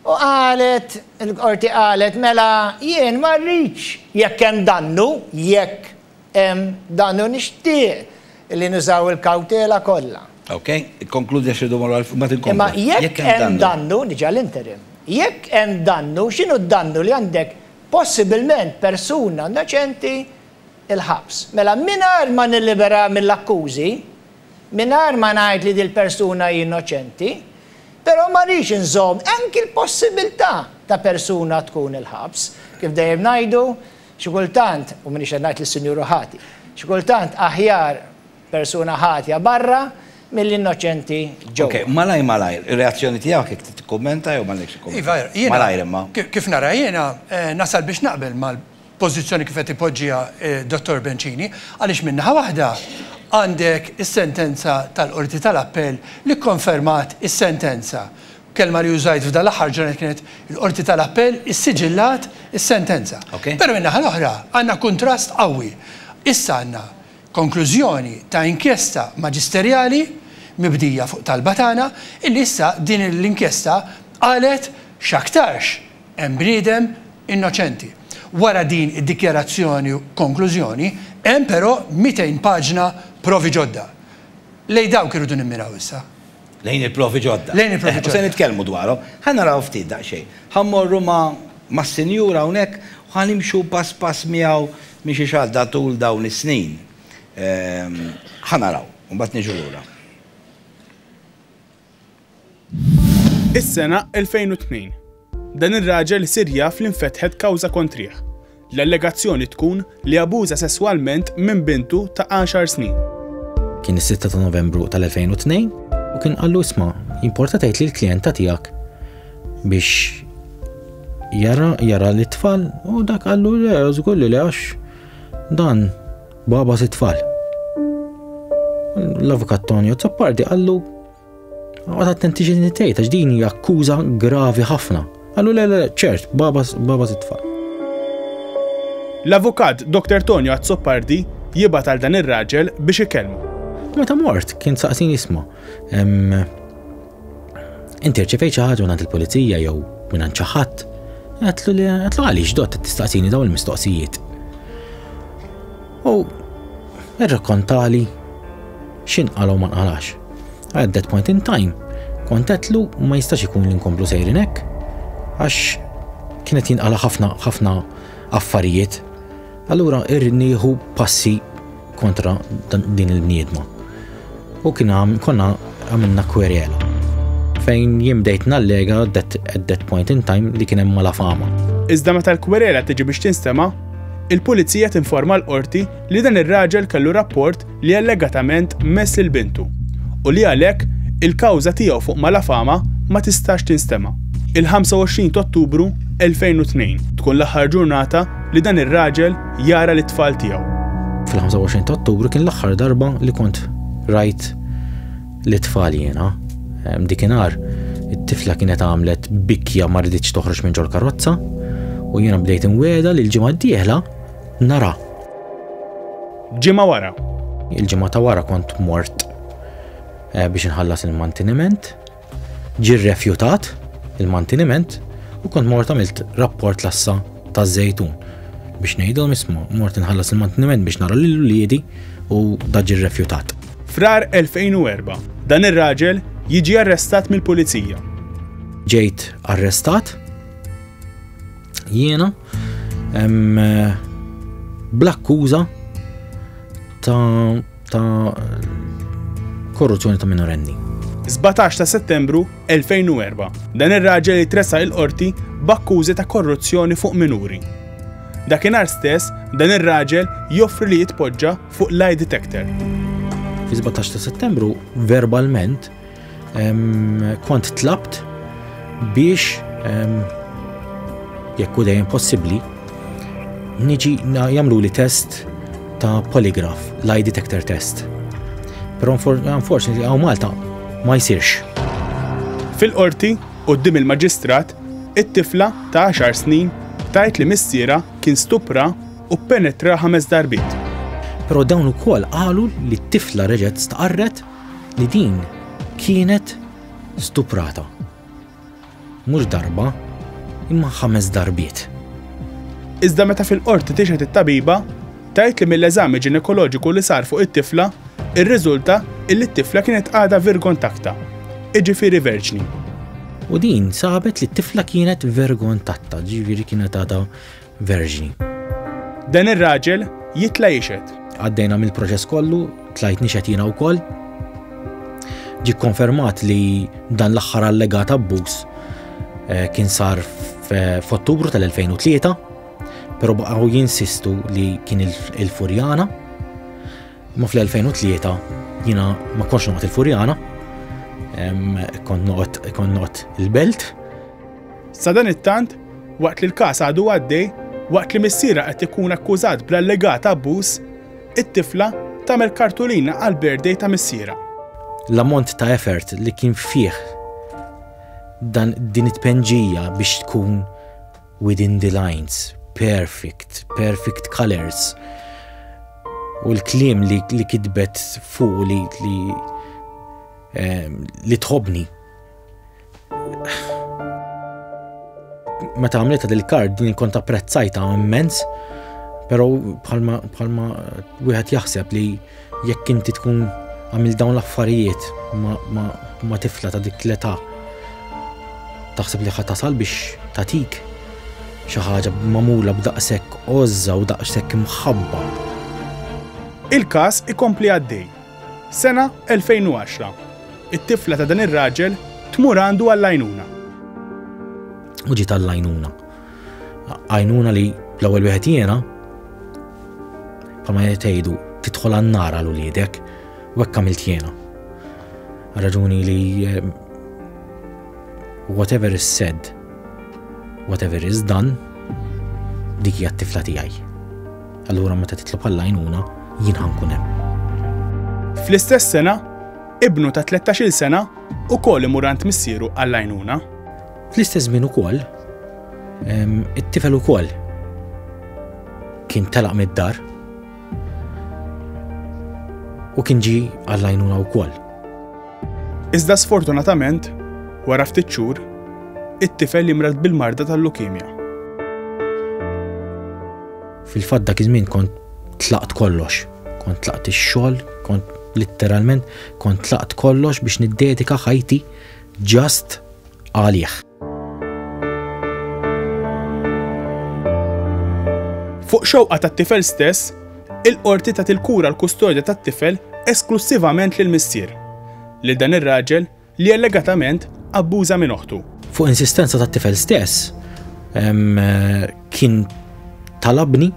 U qalet, il-qorti qalet mela jien ma rridx jekk hemm dannu, jekk hemm dannu nixtieq li nużaw il-kawtela kollha. Ok, konkludi xi domor ma tinkompli. Imma jekk hemm dannu niġi għall-interim. Jekk hemm dannu, x'inhu d-dannu li għandek possibilment persuna innoċenti il-ħabs. Mela mingħajr ma nillibera mill-akkużi, mingħajr ma ngħid li dil-persuna hi innoċenti, però ma rridx inżomm anki l-possibilità ta' persuna tkun il-ħabs. Kif dejjem ngħidu, xi kultant, u minix qed ngħid lis-Sinjur ħati, xi kultant aħjar persuna ħatja barra mill-innoċenti ġew. Ok, malajr, ir-reazzjoni tiegħek jekk tikkummenta jew m'għandekx tikkummenta. Malajr imma. Kif nara jiena nasal biex naqbel mal-pożizzjoni kif qed ipoġġiha Dottor Bencini, għaliex minnaħa waħda għandek is-sentenza tal-Qorti tal-Appell li kkonfermat is-sentenza. Kelma li użajt f'dan l-aħħar ġranet kienet il-Qorti tal-Appell is-siġillat is-sentenza. Però minnaħa l-oħra għandna kuntrast qawwi. Issa għandna konklużjoni ta' inkjesta maġisterjali mibdija fuq talba tagħna illi issa din l-inkjesta qalet x'aktarx hemm bniedem innoċenti. Wara din id-dikjarazzjoni u konklużjoni, hemm però 200 paġna provi ġodda. Lej dawk irridu nimmiraw issa. Lejn il-provi ġodda. Lejn il-provi ġodda. Se nitkellmu dwarhom. Ħannaraw ftit daqsxejn. Ħammorru ma' senjura hawnhekk u ħanimxu pass miegħu miex xalda tul dawn is-snin. Ħanaraw, u mbagħad niġu lura. Is-sena 2002. Dan ir-raġel sir jaf li nfetħet kawża kontrih. L-allegazzjoni tkun li abuża sesswalment minn bintu ta' 10 snin. Kien is-6 ta' Novembru tal-2002 u kien qallu isma' importa tgħid li l-klijenta tiegħek biex jara l-tfal u dak qallu le żgur li għax dan baba it-tfal. L-avukat Tonio Zappardi qallu għad attenti ġini tgħid għax din hija akkuża gravi ħafna. Qallu le ċert, baba it-tfal. L-avukat Dr. Tonio Zappardi jibgħat għal dan ir-raġel biex ikellmu. Meta mort kien saqsin jisma' inti rċevejt xi ħaġa mingħand il-pulizija jew mingħand xi ħadd. Għatlu għaliex dott tistaqsini dawn il-mistoqsijiet. U irrakkontali x'inqalgħu ma nqalax. At that point in time, kont għetlu ma jistax ikun li nkomplu sejrin hekk għax kienet jinqala ħafna affarijiet. Allura irnieħu passi kontra din il-bniedma. U konna għamilna kwerjela fejn jimdejt nallega at that point in time li kien hemm malafama. Iżda meta l-kwerjela tiġi biex tinstema', il-pulizija tinforma l-qorti li dan ir-raġel kellu rapport li allegatament mess lil bintu u li għalhekk il-kawża tiegħu fuq malafama ma tistax tinstema'. Il-25 Ottubru 2002 tkun l-aħħar ġurnata li dan ir-raġel jara l-tfal tiegħu. Fil-25 Ottubru kien l-aħħar darba li kont rajt l-tfal jiena. Dikinhar it-tifla kienet għamlet bikkja ma rriditx toħroġ minn ġol karozza u jiena bdejt inweda li l-ġimgħa d-dieħla nara. Ġimgħa wara. Il-ġimgħa ta' wara kont mort biex inħallas il-manteniment, ġie rrefjutat il-manteniment u kont mort għamilt rapport lassa taż-żejtun biex ngħidhom isma' mort inħallas il-manteniment biex nara lil-uliedi u da ġie rrefjutat. Frar 2004 dan ir-raġel jiġi arrestat mill-pulizija. Ġejt arrestat jiena bl-akkuża ta' korruzzjoni ta' minorenni. 17 ta' Settembru 2004 dan ir-raġel jitressa il-qorti b'akkużi ta' korruzzjoni fuq minuri. Dakinhar stess dan ir-raġel joffri li jitpoġġa fuq lie detector. Fi 17 ta' Settembru verbalment kont tlabt biex jekk hu dejjem possibbli niġi jagħmlu li test ta' polygraph, lie detector test. Però unfortunately hawn Malta ma jsirx. Fil-qorti quddiem il-maġistrat, it-tifla ta' 10 snin tajt li missiera kien stupra u penetra 5 darbit. Però dawn ukoll qalu li t-tifla reġgħet staqarret li din kienet stuprata. Mhux darba, imma 5 darbiet. Iżda meta fil-qorti tixħet it-tabiba, tajt li mill-eżami ġinekoloġiku li sar fuq it-tifla, ir-riżulta illi t-tifla kienet għadha virgontatta, iġifieri verġni. U din sabet li t-tifla kienet vergontatta, ġifieri kienet għadha verġni. Dan ir-raġel jitla jixed. Għaddejna mill-proċess kollu, tlajt nixed jiena wkoll. Ġi konfermat li dan l-aħħar allegat abbuż kien sar f'Ottubru tal-2003, però baqgħu jinsistu li kien il-Furjana. Ma fl-2003 jiena ma kontx noqgħod il-Furjana, kont noqgħod il-Belt. Sa dan it-tant, waqt li l-każ għadu għaddej, waqt li missiera qed ikun akkużat bl-allegat abbuż, it-tifla tagħmel kartulina għall-birthday ta' missiera. L-ammont ta' effort li kien fih din it-penġija biex tkun within the lines, perfect colors. U l-kliem li kitbet fuq li tħobni. meta għamlita dil-kard din kont apprezzajta immens, però bħalma wieħed jaħseb li jekk inti tkun għamil dawn l-affarijiet ma tifla ta' dik l-età taħseb li ħadd tasal biex tatik xi ħaġa magħmula b'daqshekk għożża u daqshekk imħabba. Il-każ ikompli għaddej. Sena 2010. It-tifla ta' dan ir-raġel tmur għandu għall-għajnuna. U ġiet għall-għajnuna. Għajnuna li l-ewwel wieħed jiena bħalma jgħidu tidħol għan-nar għal uliedek u hekk għamilt jiena. Raġuni li whatever is said, whatever is done, dik hija t-tifla tiegħi. Allura meta titlob għall-għajnuna jien ħankun hemm. Fl-istess sena, ibnu ta' 13-il sena ukoll imur għand missieru għall-għajnuna. Fl-istess żmien ukoll, it-tifel ukoll kien telaq mid-dar u kien ġi għall-għajnuna wkoll. Iżda sfortunatament, wara ftit xhur, it-tifel jimrad bil-marda tal-lukemja. Fil-fatt dak iż-żmien kont tlaqt kollox. Kont tlaqt ix-xogħol, kont litteralment kont tlaqt kollox biex niddedika ħajti ġast għalih. Fuq xewqa tat-tifel stess, il-qorti tat il-kura l-kustodja tat-tifel esklusivament lil missier li dan ir-raġel li allegatament abbuża minn oħtu. Fuq insistenza tat-tifel stess, kien talabni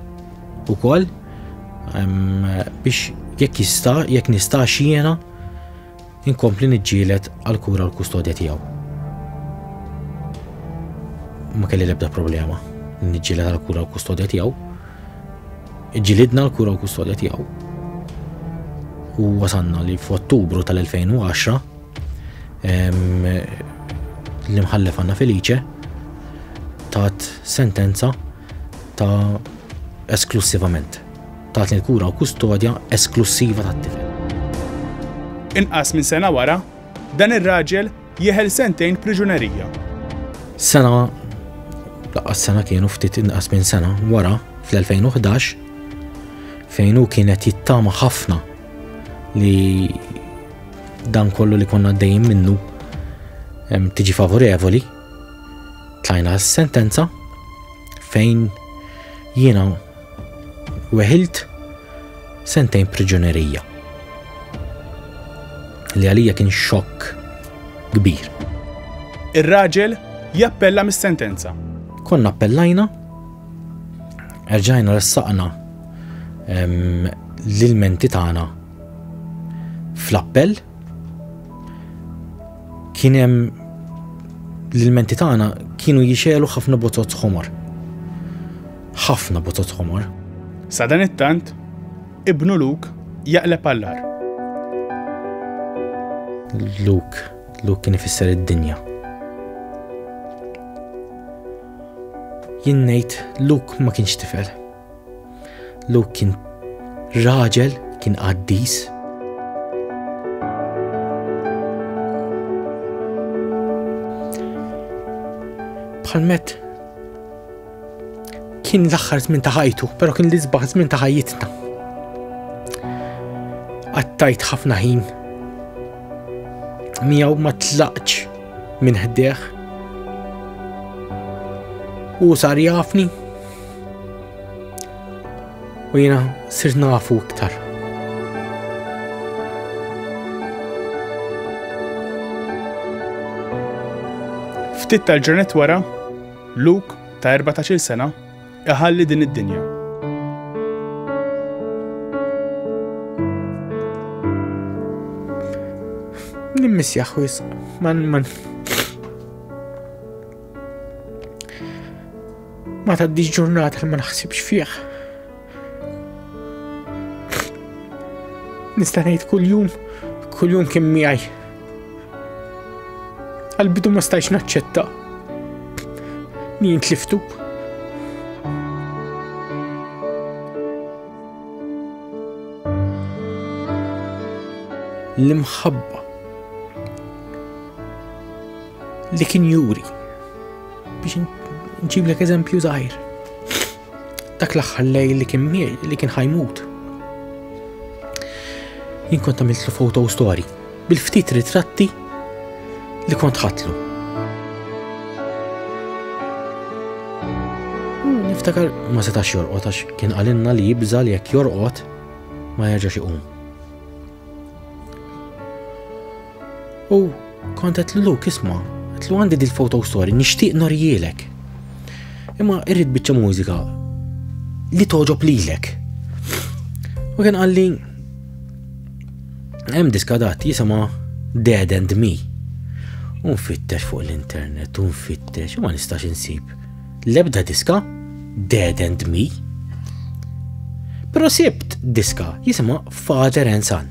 ukoll biex jekk nista' jiena inkompli niġġieled għall-kura l-kustodja tiegħu. Ma kelli l-ebda problema niġġieled għall-kura l-kustodja tiegħu. Iġġielidna l-kura l-kustodja tiegħu. U wasanna li f'Ottubru tal-2010 l-imħallef Anna Felice tat sentenza ta' esklusivament. Tat li l-kura u kustodja esklusiva tat-tifel. Inqas minn sena wara, dan ir-raġel jeħel sentejn priġunerija. Sena kienu ftit inqas minn sena wara fl-2011 fejn hu kienet jittama ħafna li dan kollu li konna dejjem minnu tiġi favorevoli. Tlajna s-sentenza fejn jiena weħilt sentejn priġunerija. Li għalija kien xokk kbir. Ir-raġel jappella mis-sentenza. Konna appellajna, erġajna ressaqna l-ilmenti tagħna fl-appell. Kien hemm l-ilmenti tagħna kienu jixelu ħafna botot ħomor. Ħafna botot ħomor. Sa dan it-tant, ibnu Luke jaqleb għall-ar. Luke kien ifisser id-dinja. Jien ngħid Luke ma kienx tifel. Luke kien raġel, kien qaddis. Bħalmet kien l-aħħar żmien ta' ħajtu, però kien l-isbaħ żmien ta' ħajjitna. Għattajt ħafna ħin miegħu ma tlaqx minn ħdieħ u sar jafni u jiena sirt nafu iktar. Ftit tal-ġranet wara, Luke ta' 14 sena iħalli din id-dinja. Nimmiss jaħwis, ma taddix ġurnata li ma naħsibx fih. Nista' ngħid kuljum kien miegħi. Għal-bidu ma stajx naċċetta li jintliftu. L-imħabba li kien juri biex nġiblek eżempju żgħir. Dak l-aħħar lejl li kien ħajmut. Jien kont għamiltlu photo story bil-ftit ritratti li kont ħatlu. Niftakar ma setax jorqot għax kien qalinna li jibża li jekk jorqot ma jerġax iqum. U kont qedlu kisma, qedlu għandi dil-photo story nixtieq norjielek. Imma irrid biċċa mużika li toġob lilek. U kien qalli hemm diska dat jisimha Dead and Me. U nfittex fuq l-internet, u nfittex, u ma nistax insib l-ebda diska Dead and Me. Però sibt diska jisimha Father and Son.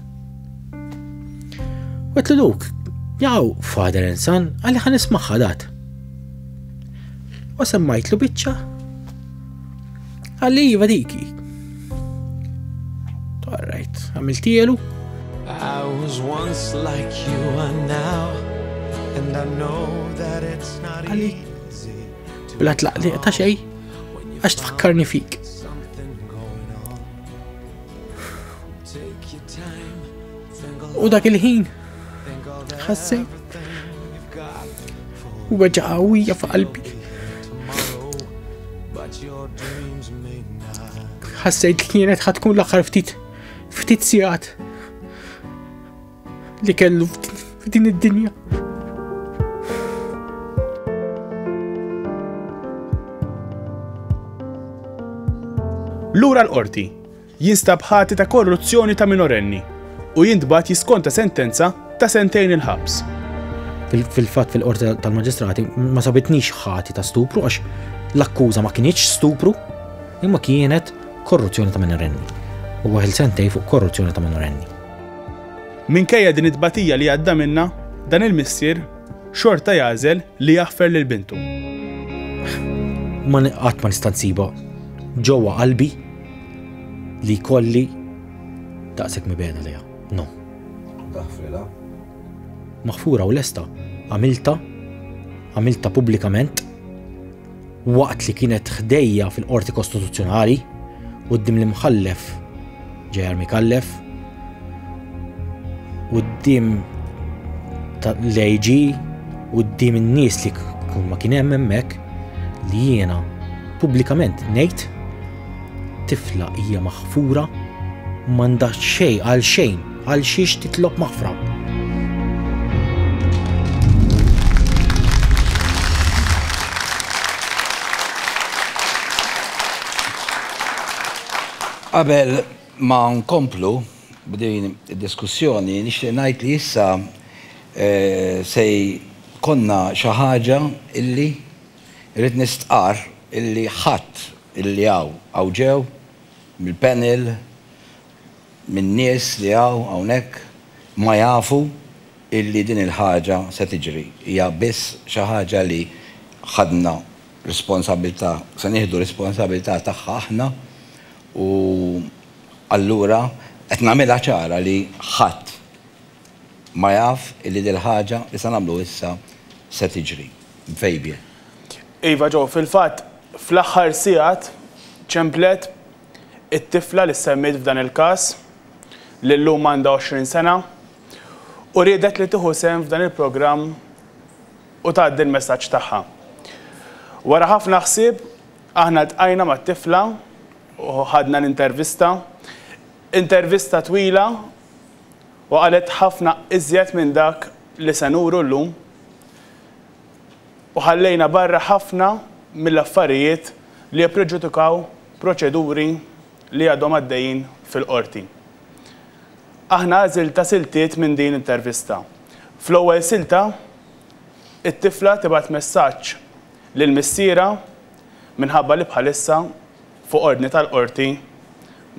U qedlu luk, jaw Father and Son, għalli ħan ismaħħa dat. U semmajtlu biċċa. Għalli jiva diki. Alright, għamiltielu. I was once like you are now, and I know that it's not easy. Bla tlaqli ta' xej, għax tfakkarni fik. U dak il-ħin, ħassejt. U weġa qawwija fa' qalbi. ħassejt li kienet ħatkun l-aħħar ftit sigħat li kellu f'din id-dinja. Lura l-qorti jinstab ħati ta' korruzzjoni ta' minorenni u jintbagħat jiskonta sentenza ta' 2 snin il-ħabs. Fil-fatt fil-qorti tal-maġistrati ma sabitniex ħati ta' stupru għax l-akkuża ma kienx stupru imma kienet korruzzjoni ta' minorenni. U għahil sentej fuq korruzzjoni ta' minorenni. Minkejja din it-tbatija li għadda minna, dan il-missier xorta jażel li jaħfer lil bintu. Qatt ma nista' nsiba ġewwa qalbi li kolli daqshekk mibena lejha. No. Taħfrilha. Maħfura u lesta għamilta pubblikament waqt li kienet ħdejja fil-qorti kostituzzjonali quddiem l-imħallef Ġejar Mikallef quddiem l-AG quddiem in-nies li ma kien hemm hemmhekk li jiena pubblikament ngħid tifla hija maħfura m'għandha xejn għal xejn għal xiex titlob maħfra. Qabel ma nkomplu b'din id-diskussjoni nixtieq ngħid li issa se konna xi ħaġa illi rrid nistqar illi ħadd illi hawn ġew mill-panel min-nies li hawnhekk ma jafu illi din il-ħaġa se tiġri. Hija biss xi ħaġa li ħadna responsabilità, se nieħdu responsabilità tagħha aħna. U allura qed nagħmilha ċara li ħadd ma jaf illi dil ħaġa li se nagħmlu issa se tiġri. Fejbie. Iva ġew fil-fatt fl-aħħar sigħat ċemplet it-tifla li semmejt f'dan il-każ li llum għandha 20 sena u riedet li tieħu sehem f'dan il-programm u tgħaddi l-messaġġ tagħha. Wara ħafna ħsieb aħna tqajna mat-tifla u ħadna intervista twila u qalet ħafna iżjed minn dak li se nuru llum u ħallejna barra ħafna mill-affarijiet li jippreġudikaw proċeduri li għadhom għaddejjin fil-qorti. Aħna għażilta siltiet minn din intervista. Fl-ewwel silta it-tifla tibgħat messaġġ lill-missiera minħabba li bħalissa fuq ordni tal-qorti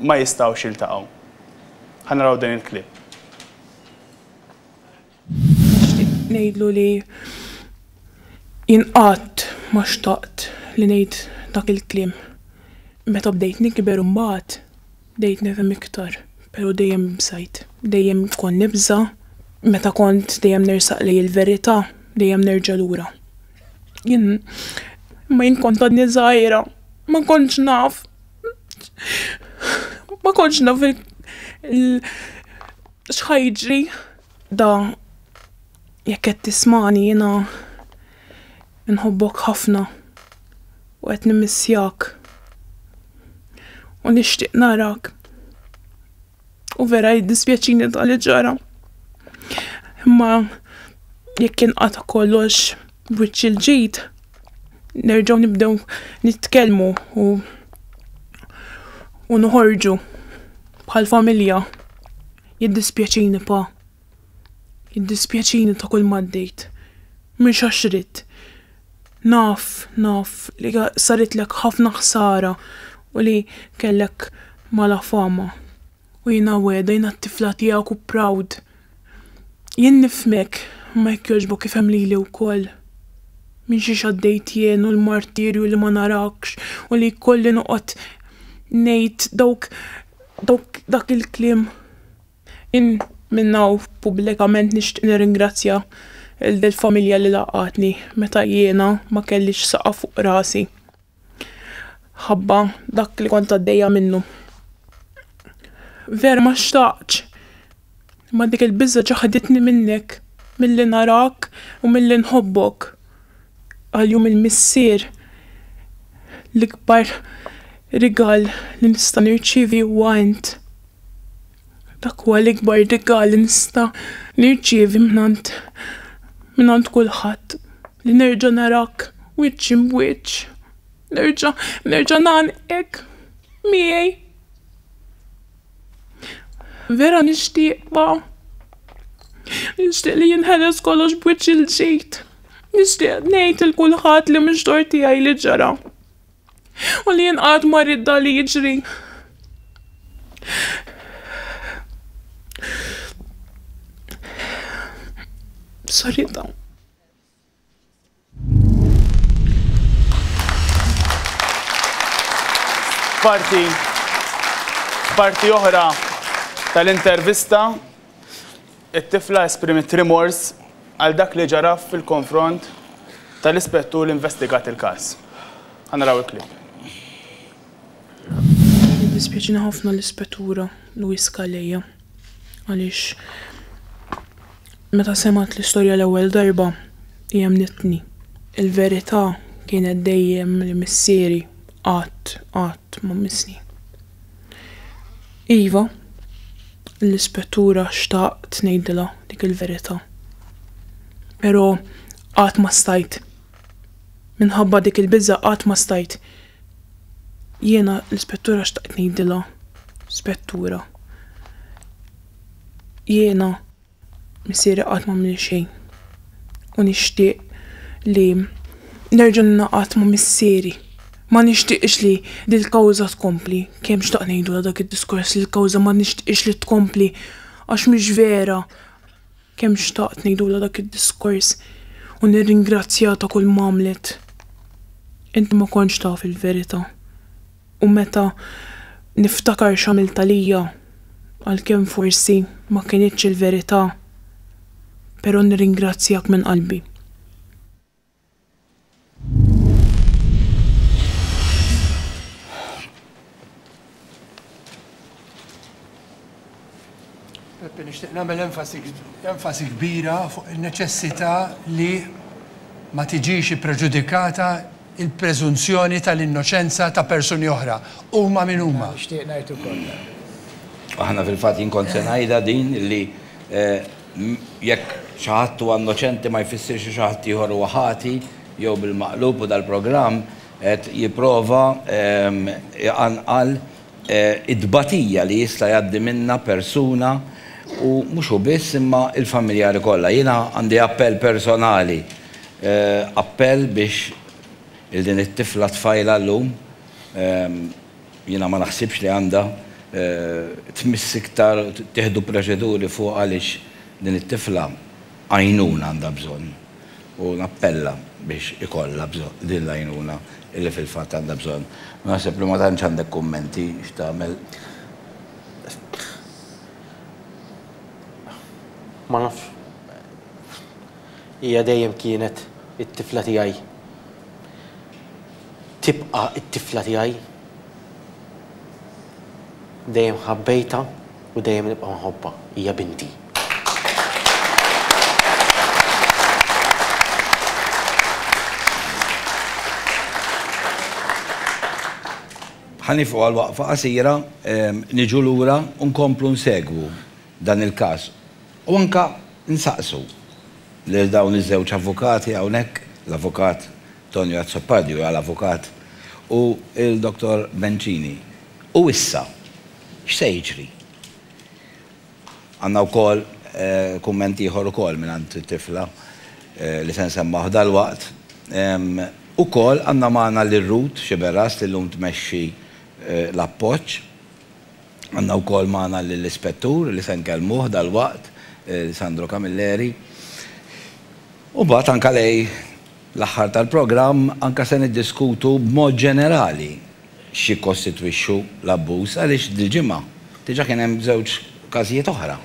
ma jistgħux jiltaqgħu. Ħanaraw din il-klip. Ngħidlu li jinqatt ma xtaqt li ngħid dak il-kliem. Meta bdejt nikber imbagħad bdejt nefhem iktar, però dejjem bsajt. Dejjem kont nibża, meta kont dejjem nersaq lej il-verità, dejjem nerġa' lura. Jien Ma jien kont għadni żgħira, ma kontx naf. Ma kontx naf x'ħajġri. Da jekk qed tismani jiena nħobbok ħafna u qed nimissjak. U nixtieq narak. U vera jiddispjaċini tal-li ġara. Imma jekk inqata' kollox b'wiċċ il-ġid, nerġgħu nibdew nitkellmu u noħorġu bħal familja. Jiddispjaċini pa. Jiddispjaċini ta' kull maddejt. Mhix għax rid. Naf li saritlek ħafna ħsara u li kellek mala fama. U jiena weda jiena t-tifla tiegħek u proud. Jien nifmek ma jekk jogħġbok kif hemm lili wkoll. Minn xi għaddejt jien u l-martirju li ma narakx u li jkolli noqgħod ngħid dak il-kliem. Jien minnaw pubblikament nixtieq nirringrazzja il-familja li laqatni meta jiena ma kellix saqa fuq rasi. Ħabba dak li kont għaddejja minnu. Vera ma xtaqx. Ma dik il-biża ġaħaditni minnek, milli narak u milli nħobbok. Għal-jum il-missier l-ikbar rigal li nista' nirċievi huwa int. Dak huwa l-ikbar rigal li nista' nirċievi minant kulħadd li nerġa' narak wiċċ imwiċċ. Nerġa' nagħnek miegħi. Vera nixtieq li jinħeles kollox b'wiċċ il-ġejt. Nixtieq ngħid il kulħadd li mhux dor tiegħi li ġara. U li jien qatt ma ridda li jiġri. Sorita. Parti oħra tal-intervista, it-tifla esprimit remors għal dak li ġara fil-konfront tal-ispettur investigat il-każ. Ħanaraw il-klip. Dispjaċina ħafna l-ispettura Luis Calleja għaliex meta semat l-istorja l-ewwel darba jemnitni. Il-verità kienet dejjem li missieri qatt ma misni. Iva, l-ispettura xtaqt ngħidilha dik il-verità. Però qatt ma stajt. Minħabba dik il-biża qatt ma stajt. Jiena l-ispettura xtaqt ngħidilha, spettura. Jiena missieri qatt ma għamli xejn. U nixtieq li nerġa' ningħaqad ma' missieri. Ma nixtieqx li dil-kawża tkompli. Kemm xtaq ngħidu dak id-diskors li l-kawża ma nixtieqx li tkompli għax mhix vera. Kemm xtaqt ngħidu dak id-diskors u nirringrazzja ta' kull m'għamlet. Inti ma kontx taf il-verità. U meta niftakar x'għamilta lija għalkemm forsi ma kienitx il-verità, però nirringrazzjak minn qalbi. Nixtieq nagħmel enfasi kbira fuq in-neċessità li ma tiġix ippreġudikata il-preżunzjoni tal-innoċenza ta' persuni oħra. Huma min huma. Nixtieq ngħid ukoll. Aħna fil-fatt inkont se ngħidha din li jekk xi ħadd huwa innoċenti ma jfissirx xi ħadd ieħor huwa ħati jew bil-maqlub u dal-programm qed jipprova jqanqal id-tbatija li jista' jgħaddi minnha persuna u mhux hu biss imma il-familjari kollha. Jiena għandi appell personali, appell biex il-din it-tifla tfajla llum, jiena ma naħsibx li għandha tmiss iktar tieħdu proċeduri fuq għaliex din it-tifla għajnuna għandha bżonn. U nappella biex ikollha bżonn din l-għajnuna illi fil-fatt għandha bżonn. Naħseb li ma tantx għandek kummenti x'tagħmel. Ma nafx. Hija dejjem kienet it-tifla tiegħi. tibqa' it-tifla tiegħi. Dejjem ħabbejta u dejjem nibqa' nħobbha. Hija binti. Ħanifu għal-waqfa qasira, niġu lura u nkomplu nsegwu dan il-każ. U anka nsaqsu li dawn iż-żewġ avukati hawnhekk, l-avukat Tonio Azzopardi għal-avukat u il-Dr. Bencini. U issa, x'se jiġri? Għandna wkoll kumment ieħor ukoll mingħand it-tifla li se nsemmaħ dal-waqt. Ukoll għandna magħna lir-Rut Xiberras li llum tmexxi l-appoġġ. Għandna wkoll magħna lill-ispettur li se nkellmuh dal-waqt, Sandro Camilleri. U bagħad anke lej l-aħħar tal-programm anke se niddiskutu b'mod ġenerali x'ikkostitwixxu l-abbuż għaliex dil-ġimgħa diġà kien hemm żewġ każijiet oħra.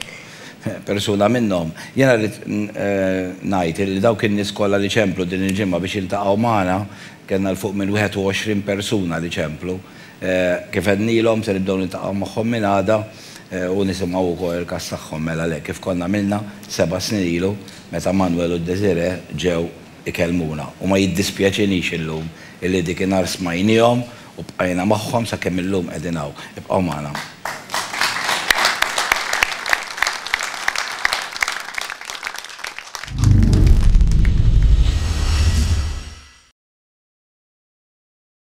Persuna minnhom. Jiena rrid ngħid li dawk in-nies kollha li ċemplu din il-ġimgħa biex jiltaqgħu magħna kellna l-fuq minn 21 persuna li ċemplu. Kif għednilhom se nibdew niltaqgħu magħhom minn għada u nisimgħu wkoll il-każ tagħhom mela le kif konna milna 7 snin ilu meta Manuel u Desire ġew ikellmuna. U ma jiddispjaċinix illum illi dik inhar smajnihom u bqajna magħhom sakemm illum qegħdin hawn. Ibqgħu magħna.